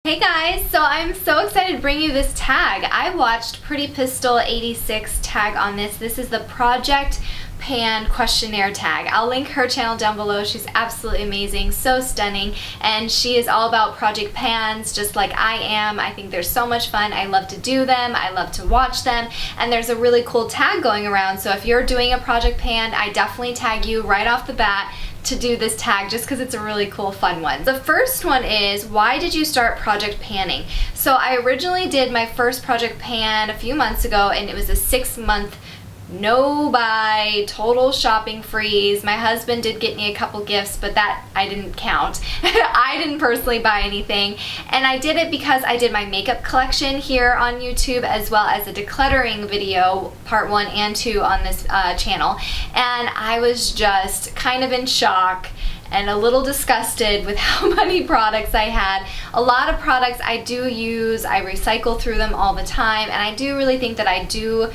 Hey guys, so I'm so excited to bring you this tag. I watched Pretty Pistol 86 tag on this. This is the Project Pan Questionnaire tag. I'll link her channel down below. She's absolutely amazing, so stunning, and she is all about project pans just like I am. I think they're so much fun. I love to do them. I love to watch them, and there's a really cool tag going around, so if you're doing a project pan, I definitely tag you right off the bat to do this tag just because it's a really cool fun one. The first one is, why did you start project panning? So I originally did my first project pan a few months ago, and it was a 6-month no buy, total shopping freeze. My husband did get me a couple gifts, but that I didn't count. I didn't personally buy anything, and I did it because I did my makeup collection here on YouTube, as well as a decluttering video, part 1 and 2 on this channel, and I was just kind of in shock and a little disgusted with how many products I had. A lot of products I do use, I recycle through them all the time, and I do really think that I do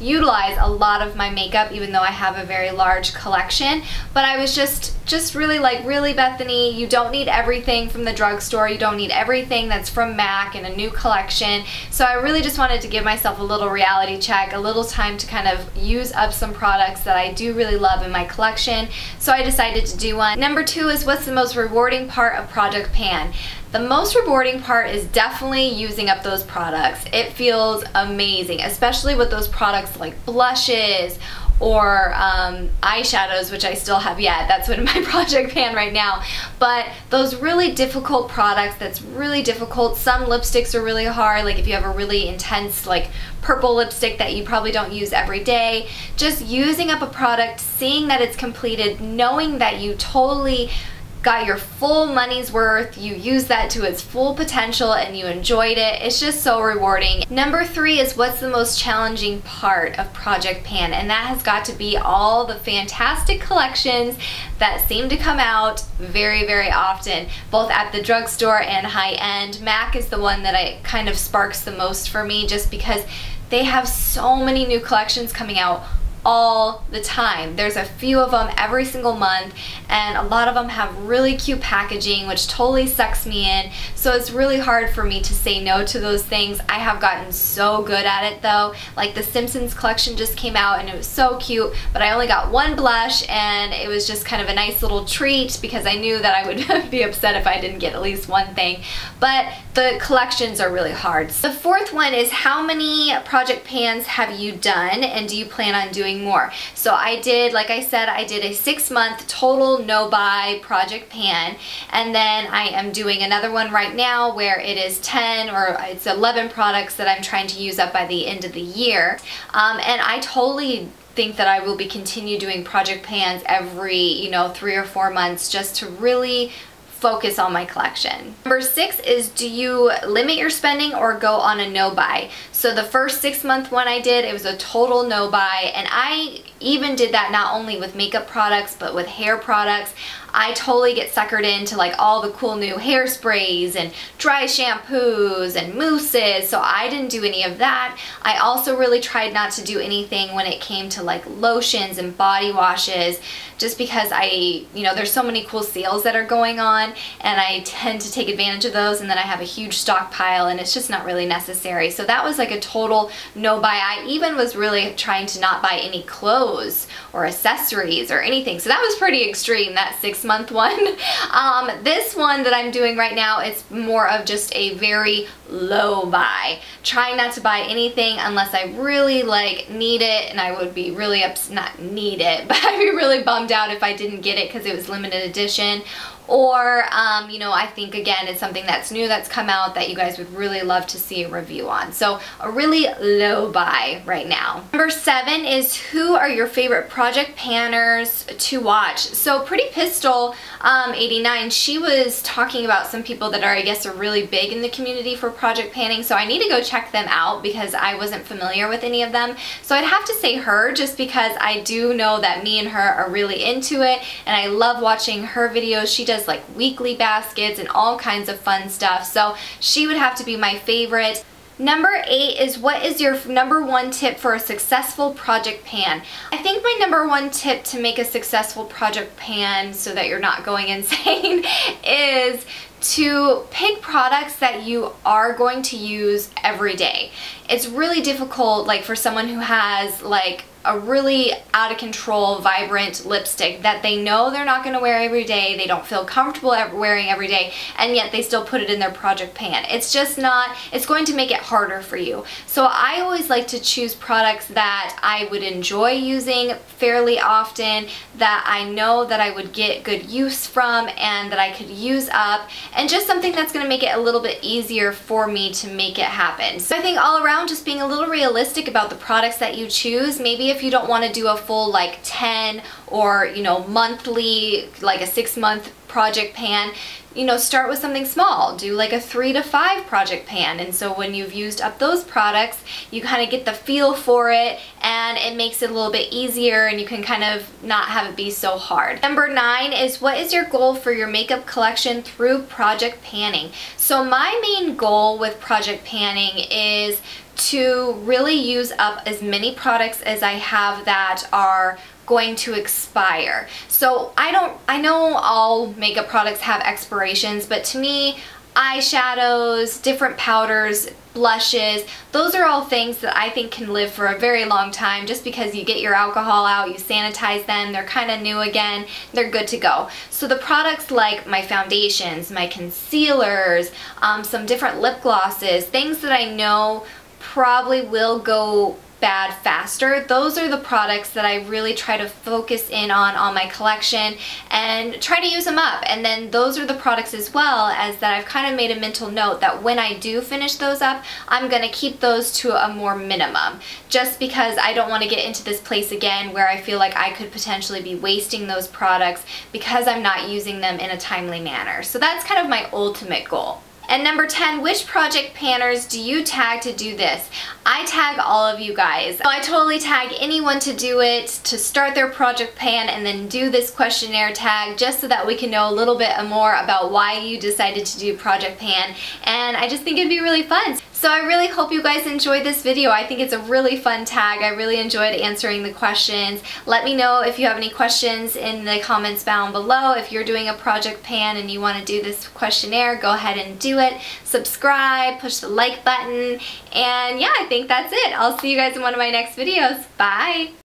utilize a lot of my makeup, even though I have a very large collection. But I was just really like, really, Bethany, you don't need everything from the drugstore, you don't need everything that's from MAC and a new collection. So I really just wanted to give myself a little reality check, a little time to kind of use up some products that I do really love in my collection. So I decided to do one. Number 2 is, what's the most rewarding part of Project Pan? The most rewarding part is definitely using up those products. It feels amazing, especially with those products like blushes or eyeshadows, which I still have yet. That's in my project pan right now. But those really difficult products, that's really difficult. Some lipsticks are really hard, like if you have a really intense like purple lipstick that you probably don't use every day. Just using up a product, seeing that it's completed, knowing that you totally got your full money's worth, you used that to its full potential, and you enjoyed it. It's just so rewarding. Number 3 is, what's the most challenging part of Project Pan? And that has got to be all the fantastic collections that seem to come out very, very often, both at the drugstore and high-end. MAC is the one that kind of sparks the most for me, just because they have so many new collections coming out all the time. There's a few of them every single month, and a lot of them have really cute packaging, which totally sucks me in. So it's really hard for me to say no to those things. I have gotten so good at it though. Like the Simpsons collection just came out and it was so cute, but I only got one blush, and it was just kind of a nice little treat because I knew that I would be upset if I didn't get at least one thing. But the collections are really hard. The 4th one is, how many project pans have you done, and do you plan on doing more? So I did, like I said, I did a 6-month total no buy project pan, and then I am doing another one right now where it is 10 or it's 11 products that I'm trying to use up by the end of the year, and I totally think that I will be continue doing project pans every 3 or 4 months, just to really focus on my collection. Number 6 is, do you limit your spending or go on a no buy? So the first 6-month one I did, it was a total no buy, and I even did that not only with makeup products but with hair products. I totally get suckered into like all the cool new hairsprays and dry shampoos and mousses, so I didn't do any of that. I also really tried not to do anything when it came to like lotions and body washes, just because there's so many cool sales that are going on, and I tend to take advantage of those, and then I have a huge stockpile, and it's just not really necessary. So that was like a total no buy. I even was really trying to not buy any clothes or accessories or anything. So that was pretty extreme, that 6-month one. This one that I'm doing right now, it's more of just a very low buy. Trying not to buy anything unless I really like need it, and I would be really not need it, but I'd be really bummed out if I didn't get it because it was limited edition. Or, I think again, it's something that's new that's come out that you guys would really love to see a review on. So a really low buy right now. Number 7 is, who are your favorite project panners to watch? So Pretty Pistol 89, she was talking about some people that are really big in the community for project panning. So I need to go check them out because I wasn't familiar with any of them. So I'd have to say her, just because I do know that me and her are really into it, and I love watching her videos. She does like weekly baskets and all kinds of fun stuff, so she would have to be my favorite. Number 8 is, what is your number 1 tip for a successful project pan? I think my number 1 tip to make a successful project pan so that you're not going insane is to pick products that you are going to use every day. It's really difficult, like for someone who has like a really out of control vibrant lipstick that they know they're not going to wear every day, they don't feel comfortable wearing every day, and yet they still put it in their project pan. It's just not, it's going to make it harder for you. So I always like to choose products that I would enjoy using fairly often, that I know that I would get good use from and that I could use up, and just something that's going to make it a little bit easier for me to make it happen. So I think all around, just being a little realistic about the products that you choose. Maybe if you don't want to do a full like 10 or, you know, monthly, like a 6-month project pan, you know, start with something small. Do like a 3 to 5 project pan, and so when you've used up those products, you kind of get the feel for it, and it makes it a little bit easier, and you can kind of not have it be so hard. Number 9 is, what is your goal for your makeup collection through project panning? So my main goal with project panning is to really use up as many products as I have that are going to expire. So I know all makeup products have expirations, but to me, eyeshadows, different powders, blushes, those are all things that I think can live for a very long time. Just because you get your alcohol out, you sanitize them, they're kind of new again, they're good to go. So the products like my foundations, my concealers, some different lip glosses, things that I know probably will go bad faster, those are the products that I really try to focus in on my collection and try to use them up. And then those are the products as well as that I've kind of made a mental note that when I do finish those up, I'm going to keep those to a more minimum, just because I don't want to get into this place again where I feel like I could potentially be wasting those products because I'm not using them in a timely manner. So that's kind of my ultimate goal. And number 10, which project panners do you tag to do this? I tag all of you guys. So I totally tag anyone to do it, to start their project pan and then do this questionnaire tag, just so that we can know a little bit more about why you decided to do project pan. And I just think it'd be really fun. So I really hope you guys enjoyed this video. I think it's a really fun tag. I really enjoyed answering the questions. Let me know if you have any questions in the comments down below. If you're doing a project pan and you want to do this questionnaire, go ahead and do it. Subscribe, push the like button, and yeah, I think that's it. I'll see you guys in one of my next videos. Bye!